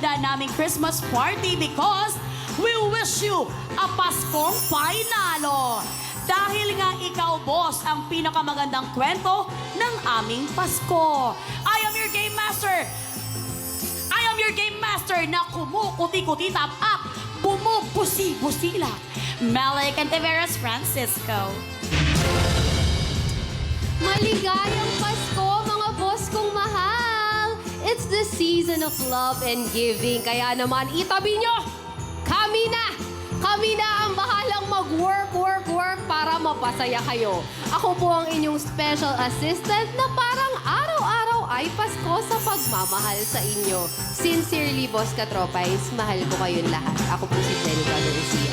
handa naming Christmas party because we wish you a Paskong Painalo. Dahil nga ikaw, boss, ang pinakamagandang kwento ng aming Pasko. I am your game master. I am your game master na kumukuti-kuti tap-up, bumubusi-busila. Malay Cantiveros Francisco. Maligayang Pasko, mga boss kong mahal! It's the season of love and giving. Kaya naman, itabi nyo! Kami na! Kami na ang bahalang mag-work para mapasaya kayo. Ako po ang inyong special assistant na parang araw-araw ay Pasko sa pagmamahal sa inyo. Sincerely, Boss Katropais, mahal ko kayong lahat. Ako po si Jenny Garcia.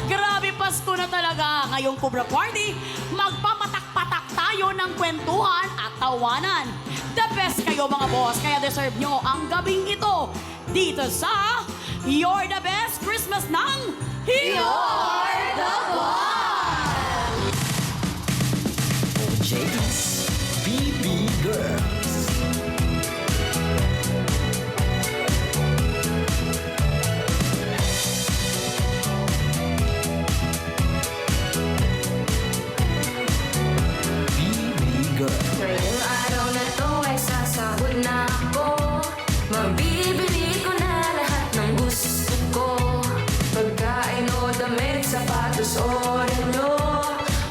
Grabe, Pasko na talaga. Ngayong Cobra Party, magpapatak-patak tayo ng kwentuhan at tawanan. The best kayo, mga boss, kaya deserve nyo ang gabing ito dito sa You're the Best Christmas ng You're the Boss! JD's BB Girls. BB Girls. Ngayong araw na to ay sasahod na ako. Mabibili ko na lahat ng gusto ko. Pagkain o damit, sapatos o relo.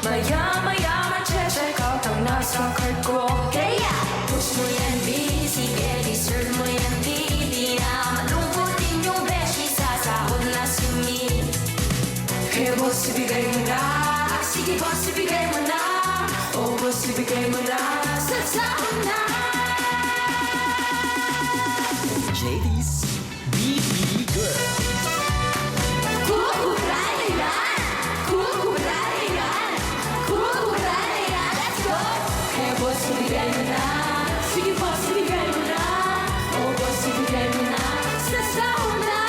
Maya-maya ma-check out ang nasa cart ko. Kaya push mo yan, B. Sige, deserve mo yan, D. Di na malungkot inyong beshi, sasahod na si Me. Kaya boss, ibigay mo na. Sige boss, ibigay mo na. Oh boss, ibigay mo na. Sasahod na. JD's BB Girls. Kukura na yan! Kukura na yan! Kukura na yan! Let's go! Kaya boss, ibigay mo na. Sige boss, ibigay mo na. Oh boss, ibigay mo na. Sasahod na.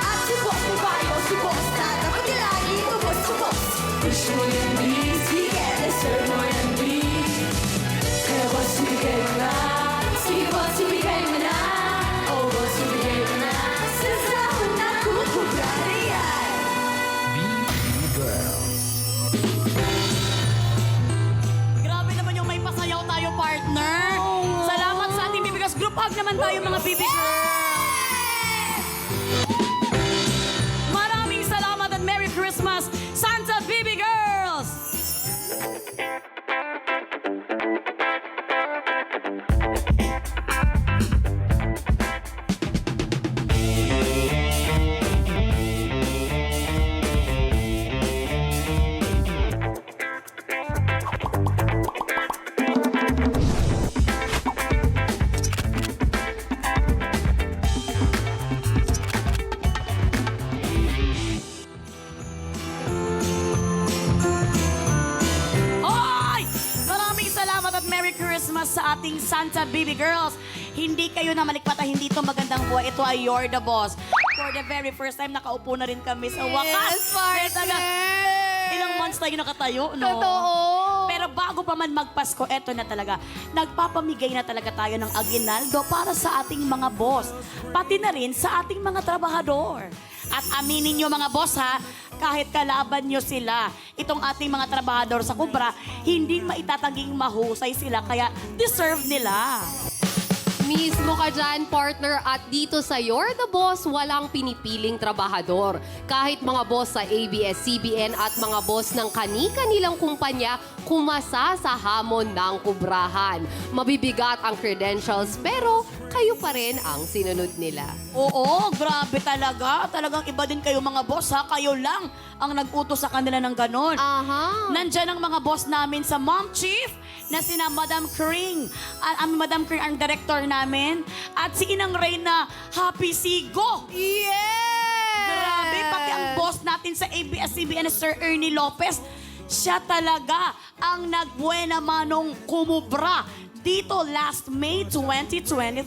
At si boss mo bayo, si boss na. Dapat lagi ito boss to boss. Push mo yan, B. Sige, deserve mo yan, B. Kaya boss, ibigay mo na. Sige boss, ibigay mo na. Oh boss, ibigay mo na. Sasahod na. Kukura na yan. BB Girls. Grabe naman yung may pasayaw tayo, partner. Salamat sa ating bibigas. Group hug naman tayo, mga baby girls. Maraming salamat at Merry Christmas, Santa Baby Girls! Hoy! Maraming salamat at Merry Christmas sa ating Santa Baby Girls. Hindi kayo na malikpata, hindi ito magandang buhay. Ito ay You're the Boss. For the very first time, nakaupo na rin kami sa wakas. partner! Ilang months tayo nakatayo, no? Totoo! Pero bago pa man magpasko, eto na talaga. Nagpapamigay na talaga tayo ng aginaldo para sa ating mga boss. Pati na rin sa ating mga trabahador. At aminin nyo, mga boss, ha, kahit kalaban nyo sila, itong ating mga trabahador sa Cobra, hindi maitataging mahusay sila, kaya deserve nila. Mismo ka dyan, partner. At dito sa You're the Boss, walang pinipiling trabahador. Kahit mga boss sa ABS-CBN at mga boss ng kani-kanilang kumpanya, kumasa sa hamon ng kubrahan. Mabibigat ang credentials, pero kayo pa rin ang sinunod nila. Oo, grabe talaga. Talagang iba din kayo, mga boss, ha. Kayo lang ang nag-utos sa kanila ng ganon. Aha. Nandyan ang mga boss namin sa Mom Chief na sina Madam Kring. Madam Kring ang director namin. At si Inang Reyna Happy Sigo. Yeah! Grabe, pati ang boss natin sa ABS-CBN na Sir Ernie Lopez. Siya talaga ang nagbuena manong kumubra dito last May 2023.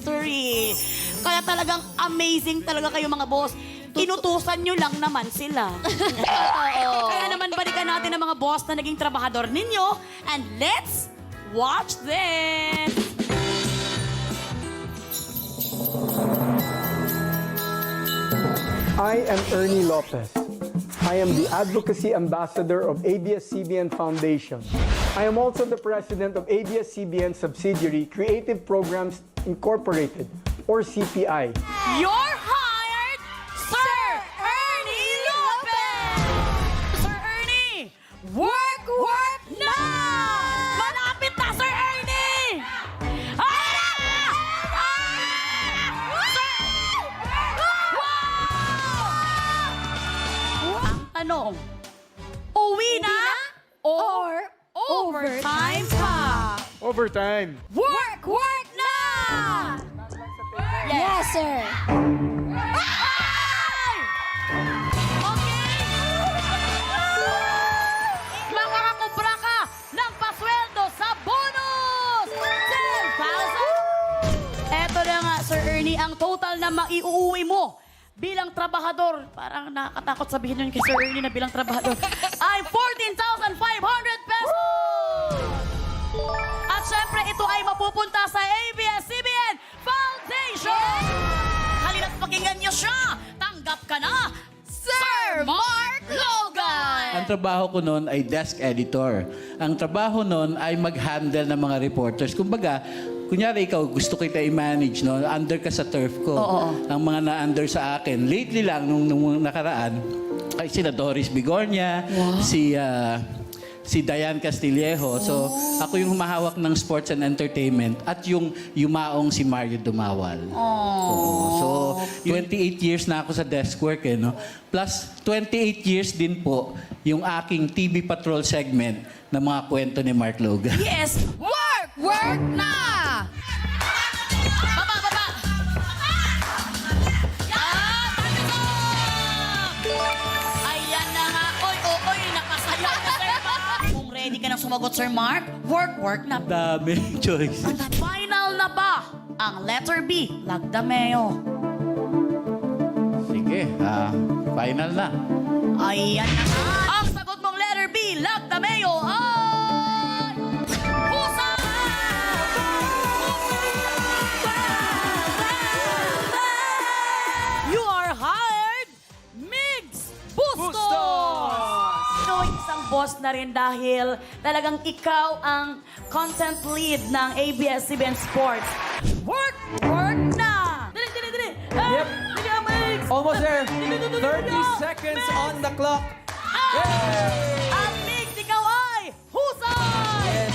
Kaya talagang amazing talaga kayo, mga boss. Inutusan nyo lang naman sila. Kaya naman balikan natin ang mga boss na naging trabahador ninyo. And let's watch this! I am Ernie Lopez. I am the Advocacy Ambassador of ABS-CBN Foundation. I am also the President of ABS-CBN subsidiary Creative Programs Incorporated, or CPI. You're hired, Sir Ernie Lopez! Sir Ernie, work na! Malapit na, Sir Ernie! Ang tanong, uwi na or overtime pa? Overtime. Work na! Yes, sir. Ay! Okay! Makakakubra ka ng pasweldo sa bonus! 10,000! Eto na nga, Sir Ernie, ang total na maiuwi mo bilang trabahador, parang nakakatakot sabihin yun kay Sir Ernie na bilang trabahador, ay 14,500 pesos! At syempre, ito ay mapupunta sa ABS-CBN Foundation! Halina't pakinggan niyo siya! Tanggap ka na, Sir Mark Logan! Ang trabaho ko noon ay desk editor. Ang trabaho noon ay mag-handle ng mga reporters. Kumbaga, kunyari ikaw, gusto kita i-manage, no? Under ka sa turf ko. Oo. Ang mga na-under sa akin. Lately lang, nung nakaraan, ay sila Doris Bigornia, si Diane Castillejo. So, ako yung humahawak ng sports and entertainment at yung yumaong si Mario Dumawal. Oo. So, 28 years na ako sa desk work, eh, no? Plus, 28 years din po yung aking TV Patrol segment ng mga kwento ni Mark Logan. Yes! Work na! Baba! Time is up! Ayan na nga. Oy, nakasaya ka, Sir Mark. Kung ready ka na sumagot, Sir Mark, work na. Dami choices. Final na ba ang letter B, Lagdameo? Sige, final na. Ayan na nga. Ang sagot mong letter B, Lagdameo ay... Husay! You are hired, Migs Bustos! Ikaw ay isang boss na rin dahil talagang ikaw ang content lead ng ABS-CBN Sports. Work na! Dali! Yep. Dali, Migs! Almost there. Dali, 30 seconds on the clock. Ang Migs, ikaw ay husay!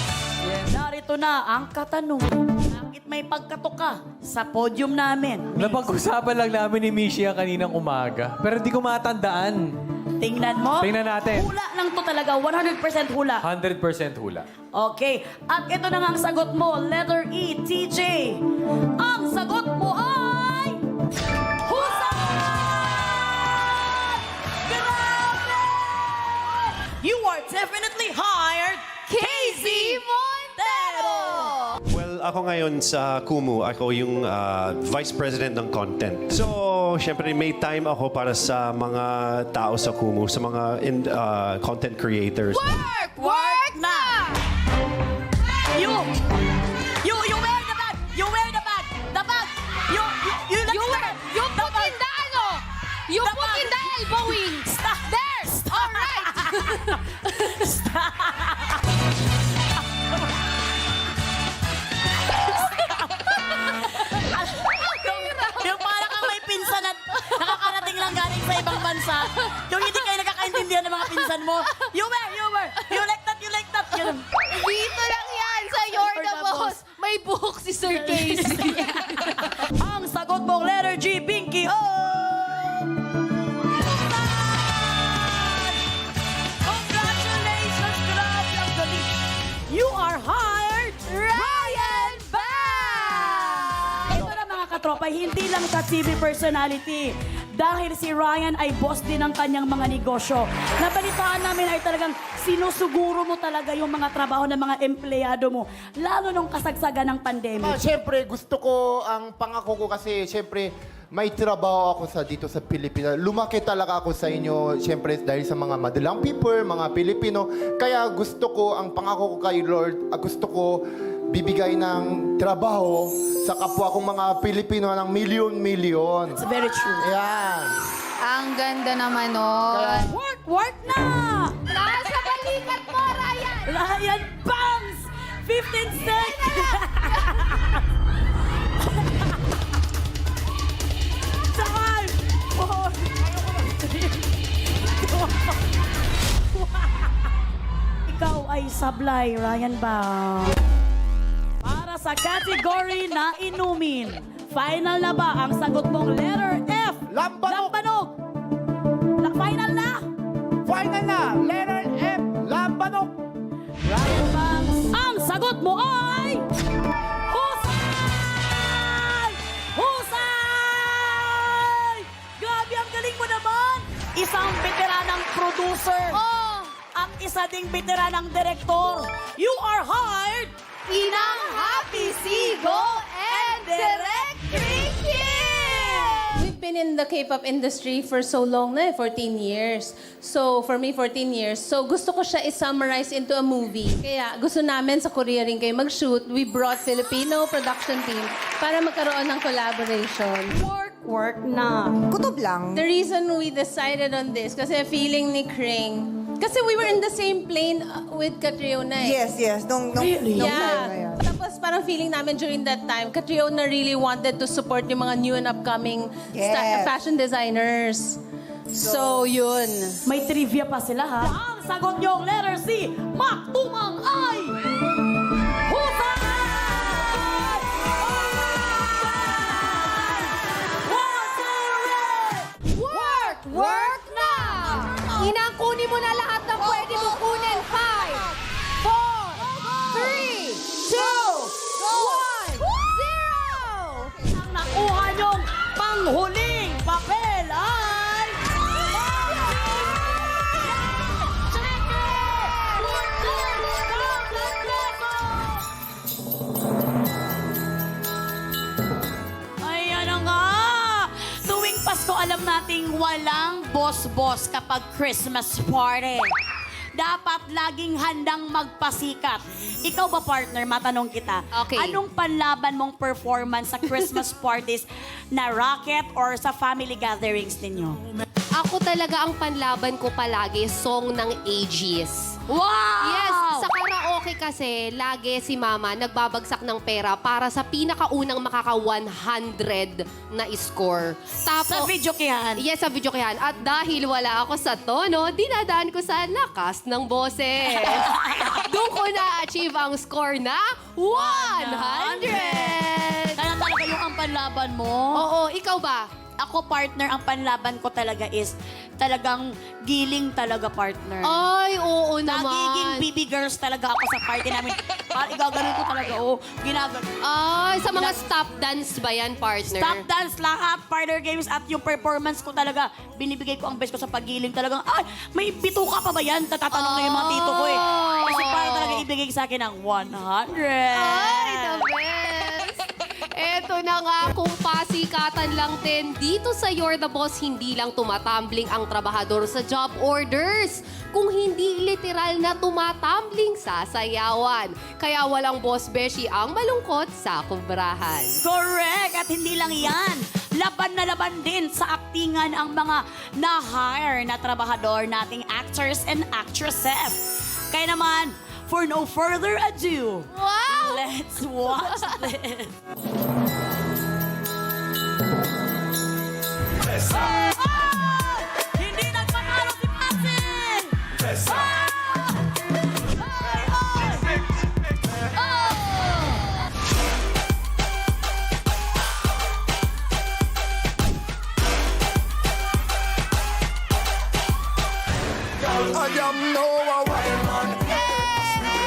Yes. Narito na ang katanungan. Bakit may pagkatoka sa podium namin? Napag-usapan lang namin ni Mishia kaninang umaga. Pero di ko matandaan. Tingnan mo. Tingnan natin. Hula lang to talaga. 100% hula. 100% hula. Okay. At ito na nga ang sagot mo. Letter E, TJ. Ang sagot mo ay... Husay! Grabe! You are definitely hired, Casey Montero! Well, ako ngayon sa Kumu, ako yung Vice President ng Content. So, syempre may time ako para sa mga tao sa Kumu, sa mga content creators. Work na! You wear the bag! You wear the bag! The bag! You put in the ano? You The put bag. in the elbow wings. Stop. There! All right! Yung parang kang may pinsan at nakakarating lang galing sa ibang bansa. Yung hindi kayo nakakaintindihan ng mga pinsan mo. You wear. You like that. Yun. Dito lang yan sa You're the Boss. May buhok si Sir Casey. Ang sagot mong letter G, Pinky. Congratulations, grabe ang galing. You are hired, Ryan Bang! Ito na mga katropa, hindi lang sa TV personality. Dahil si Ryan ay boss din ng kanyang mga negosyo. Nabalitaan namin ay talagang sinusuguro mo talaga yung mga trabaho ng mga empleyado mo. Lalo nung kasagsagan ng pandemic. Siyempre, gusto ko, ang pangako ko kasi, siyempre, may trabaho ako dito sa Pilipinas. Lumaki talaga ako sa inyo, siyempre, dahil sa mga madalang people, mga Pilipino. Kaya gusto ko, ang pangako ko kay Lord, gusto ko bibigay ng trabaho sa kapwa kong mga Pilipino ng milyon-milyon. It's very true. Ayan. Ang ganda naman nun. Work na! Nasa balikat mo, Ryan! Ryan Bangs! 15 seconds! Time! 4, Ikaw ay sablay, Ryan Bangs. Para sa category na inumin, final na ba ang sagot mong letter F? Lambanog! Lambanog! Final na? Final na! Letter F! Lambanog! Ryan Bangs, ang sagot mo ay... Husay! Husay! Grabe, ang galing mo naman! Isang veteranang producer at isa ding veteranang direktor. You are hired! Inang Happy Sigo and Direct Ricky! We've been in the K-pop industry for so long na, 14 years. So, for me, 14 years. So, gusto ko siya i-summarize into a movie. Kaya, gusto namin sa Korea rin kayo mag-shoot. We brought Filipino production team para magkaroon ng collaboration. Work na. Kutob lang. The reason we decided on this, kasi feeling ni Kring, kasi we were in the same plane with Catriona eh. Yes. Nung time na Yeah. yan. Tapos parang feeling namin during that time, Catriona really wanted to support yung mga new and upcoming Yes. fashion designers. So, yun. May trivia pa sila ha. Ang sagot niyong letter C, Maktumang ay... Husay! Work na! Inang, kunin mo na lahat ng pwede mo kunin. 5, 4, 3, 2, 1, 0! Ang nakuha niyong panghuling papel ay... Ayan na nga! Tuwing Pasko, alam nating walang boss-boss kapag Christmas party. Dapat laging handang magpasikat. Ikaw ba, partner? Matanong kita. Okay. Anong panlaban mong performance sa Christmas parties na racket or sa family gatherings ninyo? Ako talaga ang panlaban ko palagi, song ng Aegis. Wow! Yes, sa karaoke kasi, lagi si Mama nagbabagsak ng pera para sa pinakaunang makaka-100 na score. Tapos, Sa video kihan. Yes, sa video kaya. At dahil wala ako sa tono, dinadaan ko sa lakas ng boses. Doon ko na-achieve ang score na 100! Kaya talaga yung ang panlaban mo? Oo, ikaw ba? Ako, partner, ang panlaban ko talaga is talagang giling talaga, partner. Ay, oo naman. Nagiging baby girls talaga ako sa party namin. Parang igaganon ko talaga, ginaganon. Ay, sa mga stop dance ba yan, partner? Stop dance, lahat, partner games, at yung performance ko talaga, binibigay ko ang best ko sa paggiling talagang, ay, may bituka pa ba yan? Tatatanong na yung mga tito ko eh. Kasi para talaga ibigay sa akin ang 100. Ay, the best! Eto na nga, kung pasikatan lang din, dito sa You're the Boss, hindi lang tumatumbling ang trabahador sa job orders, kung hindi literal na tumatumbling sa sayawan. Kaya walang boss beshi ang malungkot sa kubrahan. Correct! At hindi lang yan. Laban na laban din sa aktingan ang mga na-hire na trabahador nating actors and actresses. Kaya naman, for no further ado, Wow! let's watch this. Ah! Hindi nagpatalo si Patsy! Ah! I am no a wild man.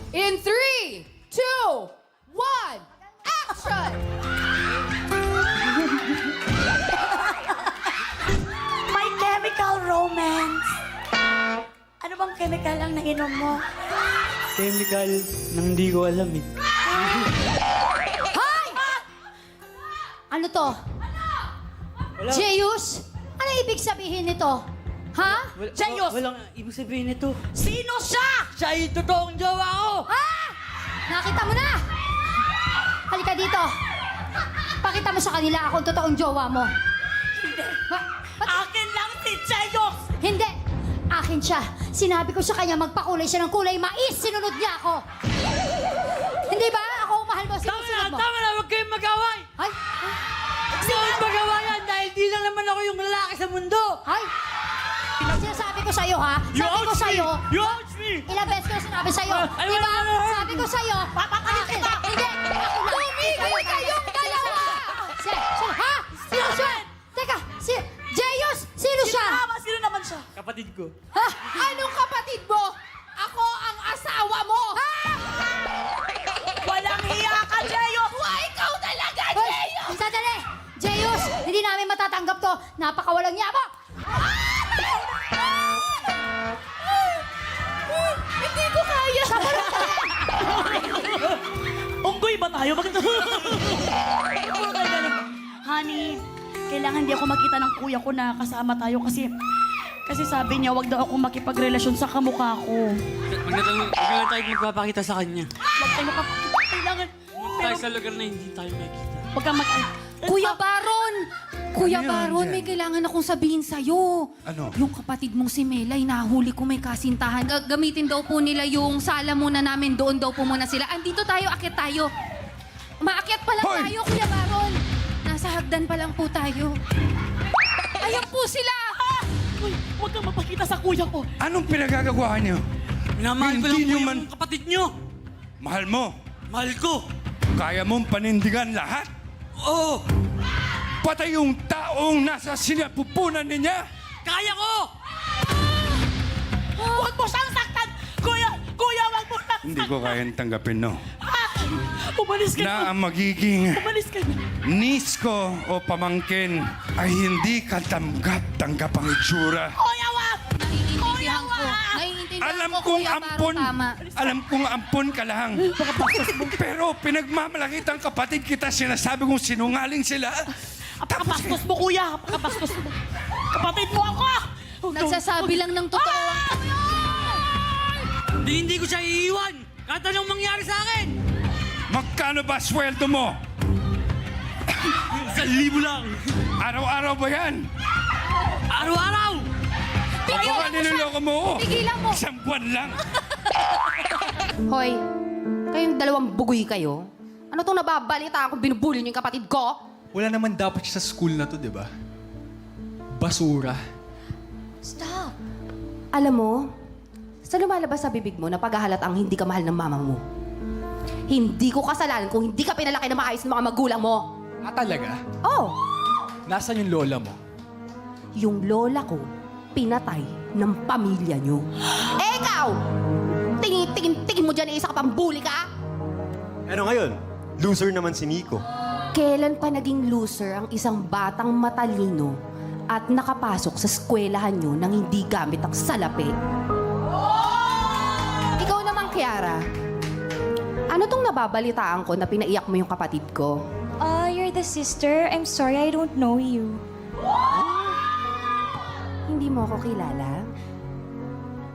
In 3, 2, 1, action! My Chemical Romance. Ano bang chemical ang nainom mo? Chemical nang hindi ko alam eh. Hoy! Ano to? Zeus? Ano ibig sabihin nito? Ha? Zeus! Walang ibig sabihin nito. Sino siya? Siya yung totoong jowa ko! Ha? Nakita mo na? Halika dito. Pakita mo sa kanila akong totoong jowa mo. Akin lang si Zeus! Hindi. Akin siya. Sinabi ko sa kanya magpakulay siya ng kulay mais. Sinunod niya ako. Hindi ba? Ako ang mahal mo. Sinusunod mo. Tama na! Huwag kayong mag-away! Ay! Hindi ako mag-awayan dahil di lang naman ako yung lalaki sa mundo! Ay! Sinasabi ko sa'yo, ha? Sabi ko sa'yo. You ouch me! Ilang beses ko sinabi sa'yo. Ay, Diba? wala na. Sabi ko sa'yo. Papapalit kita. Hindi! Tumigil kayong dalawa! Ha? Sino siya? Teka, Zeus! Sino siya? Sino naman siya? Kapatid ko. Ha? Anong kapatid mo? Ako ang asawa mo! Ha? Walang hiya ka, Zeus! Ikaw talaga, Zeus! Sandali! Zeus, hindi namin matatanggap to. Napakawalang niya mo! Hindi ko kaya! Unggoy ba tayo? Bakit? Honey, kailangan di ako makita ng kuya ko na kasama tayo kasi sabi niya wag daw ako makipagrelasyon sa kamukha ko. Huwag na tayo magpapakita sa kanya. Wag tayo makapagkita. Kailangan. Huwag tayo sa lugar na hindi tayo makikita. Wag kang mag... Kuya Baron! Kuya Baron, may kailangan akong sabihin sa'yo. Ano? Yung kapatid mong si Melay, nahuli ko may kasintahan. Gamitin daw po nila yung sala muna namin. Doon daw po muna sila. Andito tayo, akyat tayo. Maakyat pa lang Hoy! tayo, Kuya Baron. Nasa hagdan pa lang po tayo. Ayan po sila! Uy, wag kang mapakita sa kuya ko. Anong pinagagagawa niyo? Minamahal ko lang Hindi po nyo yung man- kapatid nyo. Mahal mo. Mahal ko. Kaya mong panindigan lahat. Oo. Patay yung taong nasa sinapupunan niya. Kaya ko! Huwag mo siyang saktan! Kuya, wag mo siyang Hindi ko kayang tanggapin, no? Umalis ka Na na. ang magiging Umalis ka na. niece ko o pamangkin ay hindi katanggap-tanggap ang itsura. Kuya, wag! Naiintindihan ko. Naiintindihan Alam ko, kong Kuya Baron, ampon. tama. Alam kong ampon ka lang. Pero pinagmamalakit ang kapatid kita. Sinasabi kong sinungaling sila. Apakabastos mo, kuya. Apakabastos mo. Kapatid mo ako! Nagsasabi lang ng totoo. Hindi ko siya iiwan. Kahit anong mangyari sa akin. Magkano ba sweldo mo? 1,000 lang. Araw-araw ba yan? Araw-araw. Ako ka niloloko mo ako. Tigilan mo. Isang buwan lang. Hoy, kayong dalawang bugoy kayo. Ano tong nababalita ako binubuli niyo yung kapatid ko? Wala naman dapat siya sa school na to, di ba? Basura. Stop! Alam mo, sa lumalabas sa bibig mo na paghahalat ang hindi ka mahal ng mama mo. Hindi ko kasalanan kung hindi ka pinalaki na maayos ng mga magulang mo. Ah, talaga? Oh, Nasaan yung lola mo? yung lola ko, pinatay ng pamilya niyo. Eh, ikaw! Tingin mo dyan, isa ka pang bully ka? Ano ngayon? Loser naman si Nico. Kailan pa naging loser ang isang batang matalino at nakapasok sa eskwelahan nyo nang hindi gamit ang salapi? Ikaw naman, Kiara. Ano tong nababalitaan ko na pinaiyak mo yung kapatid ko? You're the sister. I'm sorry, I don't know you. Hindi mo ako kilala?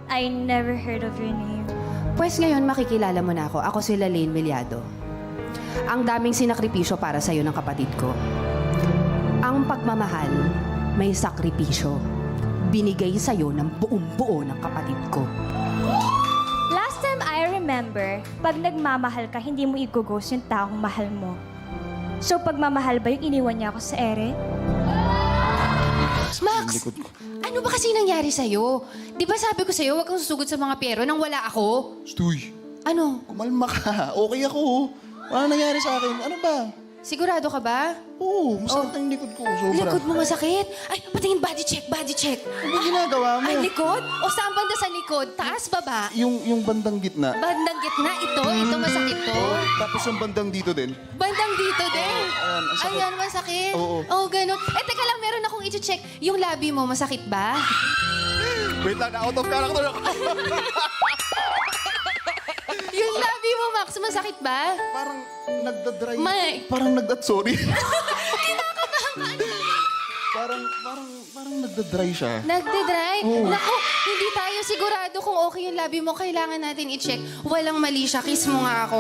I never heard of your name. Pues ngayon makikilala mo na ako. Ako si Lalaine Meliado. Ang daming sinakripisyo para sa'yo ng kapatid ko. Ang pagmamahal, may sakripisyo. Binigay sa'yo ng buong-buo ng kapatid ko. Last time I remember, pag nagmamahal ka, hindi mo i-ghost yung taong mahal mo. So, pagmamahal ba yung iniwan niya ako sa ere? Max! Ano ba kasi nangyari sa'yo? Di ba sabi ko sa'yo, huwag kang susugod sa mga pero nang wala ako? Stoy, Ano? kumalma ka. Okay ako. Wala nangyari sa akin. Ano ba? Sigurado ka ba? Oo, masakit ang likod ko. Sobra. Likod mo masakit? Ay, patingin body check, body check. Ano ba ginagawa mo? Ay, likod? O saan banda sa likod? Taas, baba? Yung bandang gitna. Bandang gitna, ito masakit to. Tapos yung bandang dito din. Bandang dito din. Ayan, ang sakit. Ayan, masakit. Oo. Oh, ganun. Eh, teka lang, meron akong i-check. Yung labi mo, masakit ba? Wait lang, out of character ako. Yung labi mo, Max, masakit ba? Parang nagdadry. May. Parang sorry. parang nagdadry siya. Nagde-dry? Oo. Naku, hindi tayo sigurado kung okay yung labi mo. Kailangan natin i-check. Walang mali siya. Kiss mo nga ako.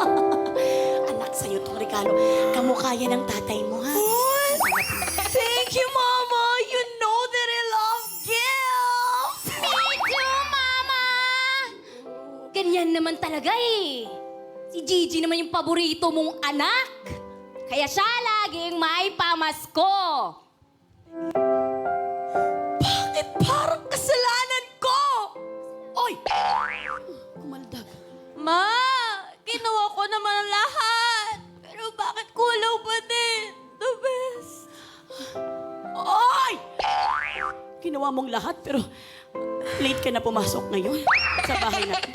Anak, sa'yo itong regalo. Kamukha yan ng tatay mo, ha? Thank you, Mama! You know that I love gifts! Me too, Mama! Ganyan naman talaga eh. Si Gigi naman yung paborito mong anak. Kaya siya laging may pamasko. Bakit parang kasalanan ko? Oy! Kumaldag. Ma, ginawa ko naman ang lahat. Pero bakit kulang pa din? The best. Oy! Ginawa mong lahat pero late ka na pumasok ngayon sa bahay natin.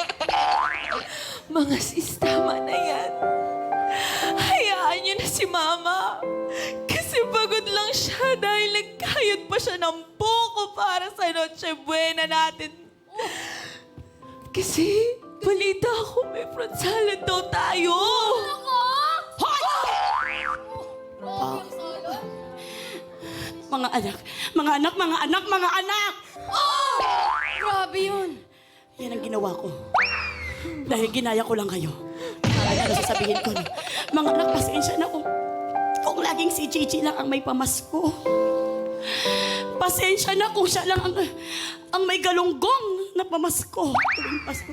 Mga sis, tama na yan. Hayaan niyo na si Mama. Kasi pagod lang siya dahil nagkayod pa siya ng buko para sa Noche Buena natin. Kasi balita ako may fruit salad daw tayo. Hoy! Mga anak, mga anak, mga anak, mga anak! Grabe yun. Yan ang ginawa ko. Dahil ginaya ko lang kayo. Ano sasabihin ko? No? Mga anak, pasensya na kung laging si Gigi lang ang may pamasko. Pasensya na kung siya lang ang may galunggong na pamasko tuwing Pasko.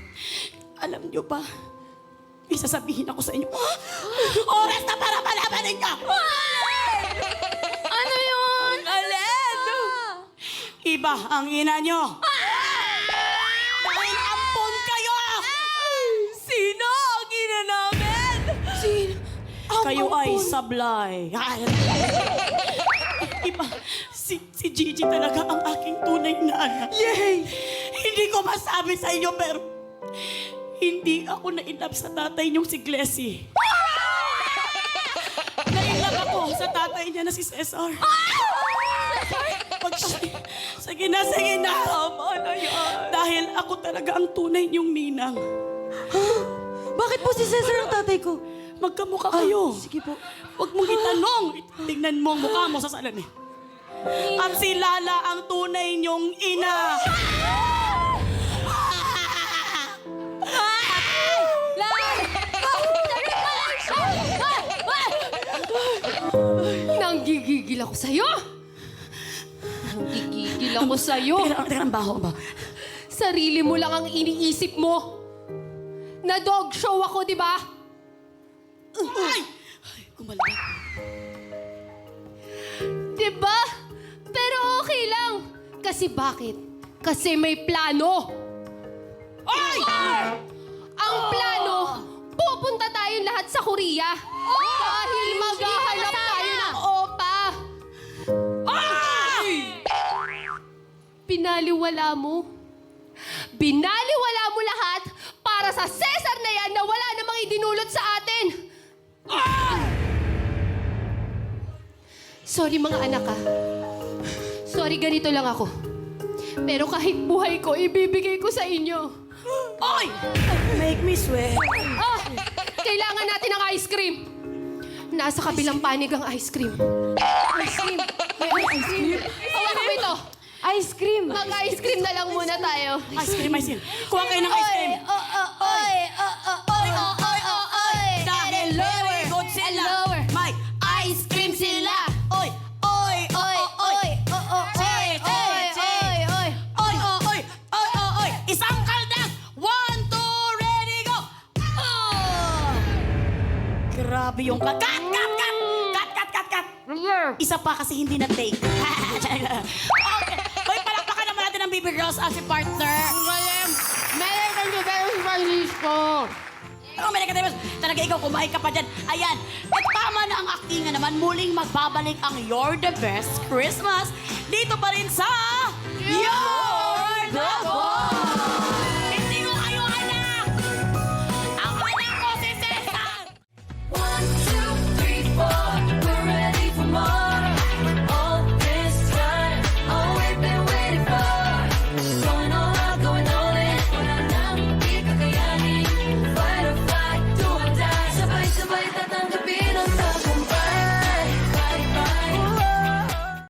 Alam niyo ba, may sasabihin ako sa inyo. Oras na para malaman ninyo! Ano yun? Alin? Iba ang ina nyo. Dahil ampon kayo! Sino ang ina namin? Sino? Kayo ay sablay. Iba, si Gigi talaga ang aking tunay na anak. Yay! Hindi ko masabi sa inyo, pero hindi ako na-inlove sa tatay niyong si Glessy. Na-inlove ako sa tatay niya na si Cesar. Sige na, sige na. Tama na yan. Dahil ako talaga ang tunay niyong ninang. Bakit po si Cesar ang tatay ko? Magkamukha kayo. Sige po. Huwag mong itanong. Tingnan mo ang mukha mo sa salamin. At si Lala ang tunay niyong ina. Nanggigigil ako sa'yo! Nanggigigil ako sa'yo! Teka, ang baho ba? Sarili mo lang ang iniisip mo. Na dog show ako, di ba? Ay! Kumalala. Di ba? Pero okay lang. Kasi bakit? Kasi may plano. Ay! Ang plano, pupunta tayong lahat sa Korea. Dahil maghahanap tayo ng opa. Ay! Pinaliwala mo. Binaliwala mo lahat para sa Cesar na yan na wala namang idinulot sa atin. Sorry mga anak ah. Sorry, ganito lang ako. Pero kahit buhay ko, ibibigay ko sa inyo. Ay! Make me sweat. Ah! Kailangan natin ng ice cream. Nasa kabilang panig ang ice cream. Ice cream? May ice cream? Hawakan mo ito. Ice cream. Mag-ice cream na lang muna tayo. Ice cream, ice cream. Kuha kayo ng ice cream. Dahil very good sila. Lower. May ice cream sila. Oy! Oy! Oy! Oy! Oy! Oy! Oy! Isang kaldang! 1, 2, ready, go! Grabe yung cut! Cut! Isa pa kasi hindi na take. Okay. Hoy, palakpakan naman natin ang Baby Girls as si partner. Talaga ikaw, kumain ka pa dyan. Ayan. At tama na ang actingan naman. Muling magbabalik ang You're the Best Christmas. Dito pa rin sa You're the Boss!